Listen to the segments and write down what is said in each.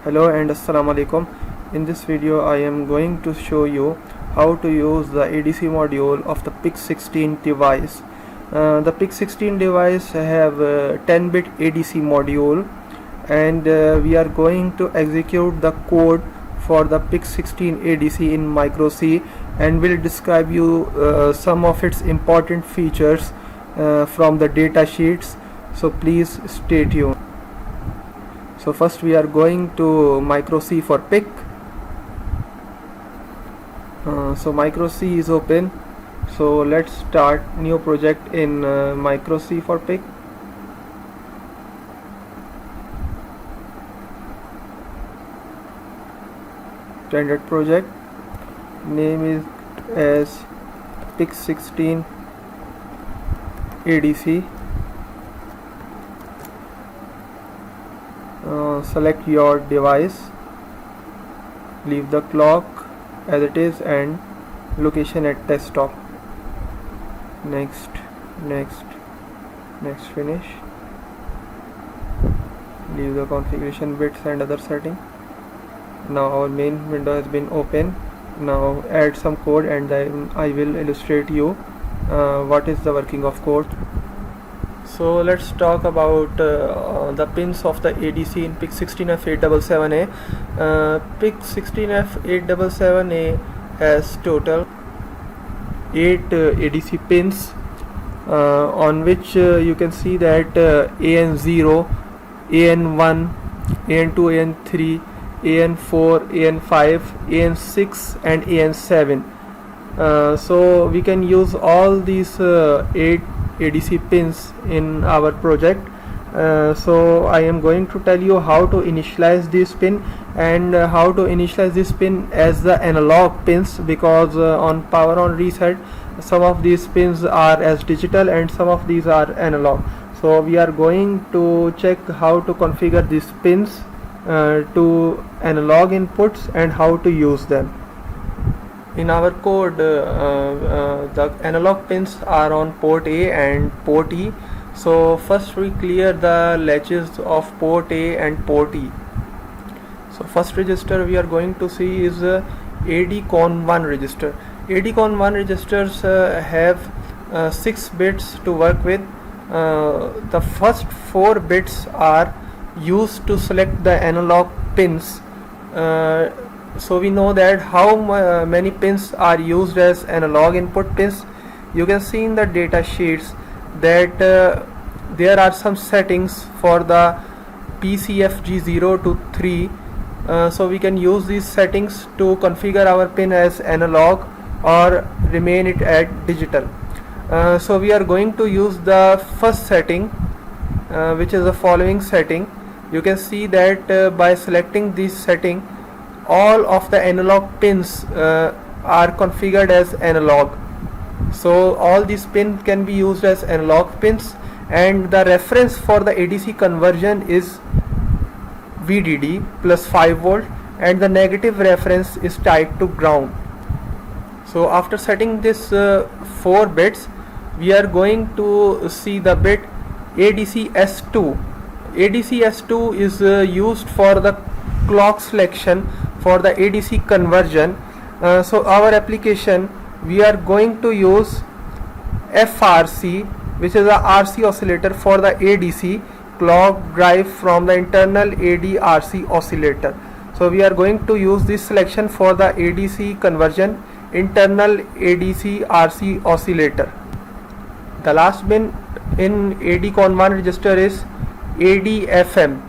Hello and Assalamu alaikum. In this video I am going to show you how to use the ADC module of the PIC16 device. The PIC16 device have 10-bit ADC module, and we are going to execute the code for the PIC16 ADC in Micro C, and will describe you some of its important features from the data sheets, so please stay tuned. So first we are going to Micro C for PIC. So Micro C is open. So let's start new project in Micro C for PIC. Standard project name is as PIC16 ADC. Select your device, leave the clock as it is and location at desktop. Next, finish. Leave the configuration bits and other setting. Now our main window has been open. Now add some code and then I will illustrate you what is the working of code. So let's talk about the pins of the ADC in PIC16F877A. PIC16F877A has total 8 ADC pins, on which you can see that AN0, AN1, AN2, AN3, AN4, AN5, AN6 and AN7. So we can use all these 8 ADC pins in our project. So I am going to tell you how to initialize this pin and how to initialize this pin as the analog pins, because on power on reset some of these pins are as digital and some of these are analog. So we are going to check how to configure these pins to analog inputs and how to use them. In our code, the analog pins are on port A and port E. So first we clear the latches of port A and port E. So first register we are going to see is ADCON1 register. ADCON1 registers have 6 bits to work with. The first 4 bits are used to select the analog pins. So we know that how many pins are used as analog input pins. You can see in the data sheets that there are some settings for the PCFG0 to 3. So we can use these settings to configure our pin as analog or remain it at digital. So we are going to use the first setting, which is the following setting. You can see that by selecting this setting, all of the analog pins are configured as analog. So all these pins can be used as analog pins, and the reference for the ADC conversion is VDD plus 5 volt, and the negative reference is tied to ground. So after setting this 4 bits, we are going to see the bit ADC-S2. ADC-S2 is used for the clock selection for the ADC conversion. So our application, we are going to use FRC, which is a RC oscillator for the ADC clock drive from the internal ADRC oscillator. So we are going to use this selection for the ADC conversion internal ADC RC oscillator. The last bin in ADCON1 register is ADFM,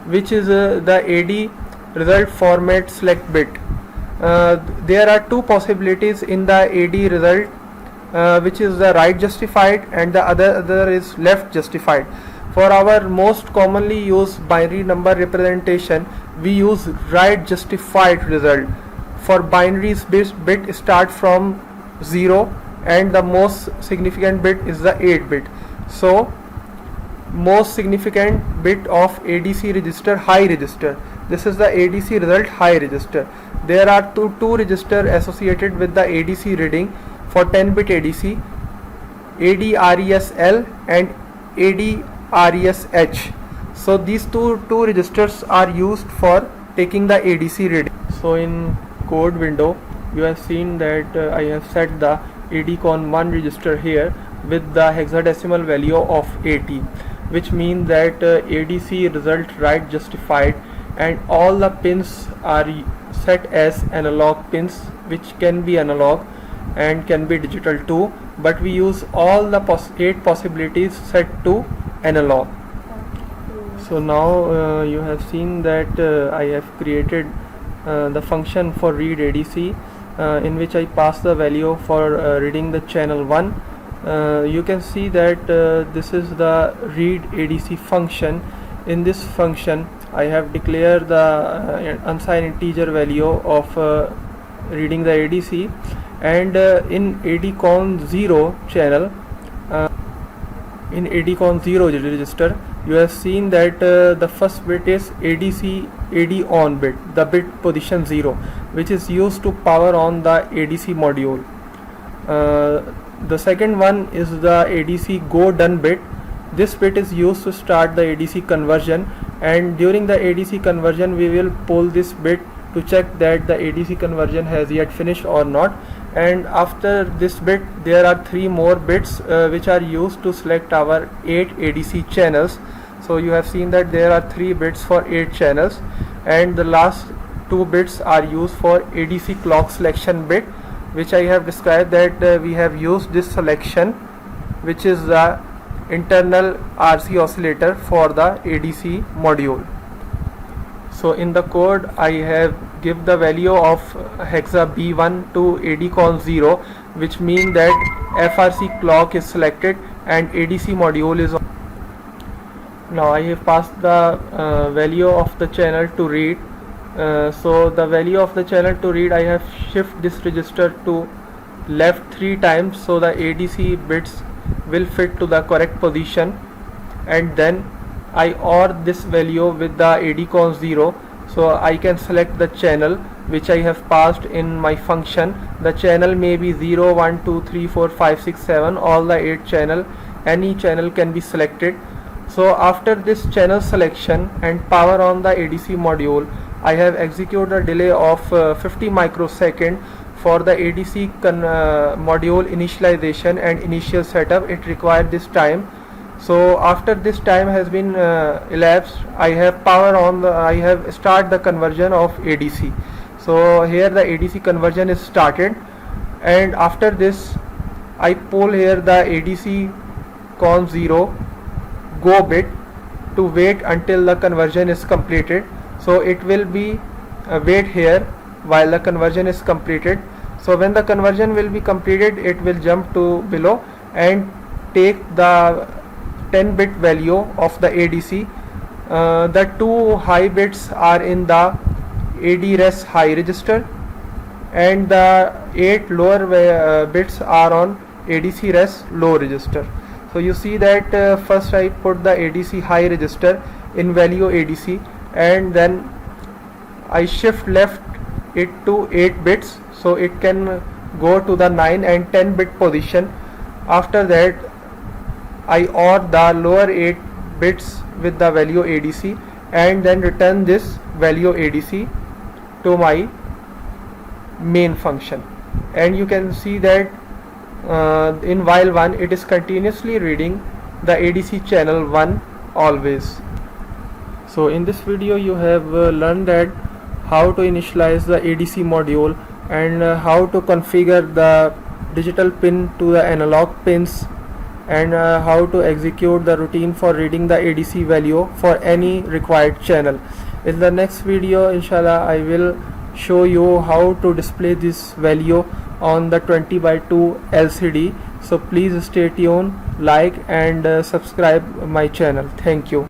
which is the AD result format select bit. There are 2 possibilities in the AD result, which is the right justified and the other is left justified. For our most commonly used binary number representation, we use right justified result. For binaries, bit start from 0 and the most significant bit is the 8 bit. So most significant bit of ADC register, high register. This is the ADC result high register. There are two registers associated with the ADC reading for 10-bit ADC, ADRESL and ADRESH. So these two registers are used for taking the ADC reading. So in code window you have seen that I have set the ADCON1 register here with the hexadecimal value of 80, which means that ADC result write justified, and all the pins are set as analog pins, which can be analog and can be digital too, but we use all the 8 possibilities set to analog. So now you have seen that I have created the function for read ADC, in which I pass the value for reading the channel 1. You can see that this is the read ADC function. In this function I have declared the unsigned integer value of reading the ADC, and in ADCON0 channel, in ADCON0 register, you have seen that the first bit is AD on bit, the bit position 0, which is used to power on the ADC module. The second one is the ADC go done bit. This bit is used to start the ADC conversion, and during the ADC conversion we will pull this bit to check that the ADC conversion has yet finished or not. And after this bit there are 3 more bits which are used to select our 8 ADC channels. So you have seen that there are 3 bits for 8 channels, and the last 2 bits are used for ADC clock selection bit, which I have described that we have used this selection, which is the internal RC oscillator for the ADC module. So in the code I have give the value of hexa B1 to ADCON0, which means that FRC clock is selected and ADC module is on. Now I have passed the value of the channel to read. So the value of the channel to read, I have shift this register to left 3 times so the ADC bits will fit to the correct position, and then I OR this value with the ADCON0, so I can select the channel which I have passed in my function. The channel may be 0, 1, 2, 3, 4, 5, 6, 7, all the 8 channel, any channel can be selected. So after this channel selection and power on the ADC module, I have executed a delay of 50 microsecond for the ADC module initialization and initial setup. It required this time. So after this time has been elapsed, I have power on the, I have start the conversion of ADC. So here the ADC conversion is started, and after this I pull here the ADC CON0 go bit to wait until the conversion is completed. So it will be wait here while the conversion is completed. So when the conversion will be completed, it will jump to below and take the 10-bit value of the ADC. The 2 high bits are in the AD-RES high register, and the 8 lower bits are on ADC-RES low register. So you see that first I put the ADC high register in value ADC, and then I shift left it to 8 bits so it can go to the 9 and 10 bit position. After that I OR the lower 8 bits with the value ADC, and then return this value ADC to my main function. And you can see that in while 1 it is continuously reading the ADC channel 1 always. So in this video you have learned that how to initialize the ADC module, and how to configure the digital pin to the analog pins, and how to execute the routine for reading the ADC value for any required channel. In the next video, inshallah, I will show you how to display this value on the 20:2 LCD. So please stay tuned, like and subscribe my channel. Thank you.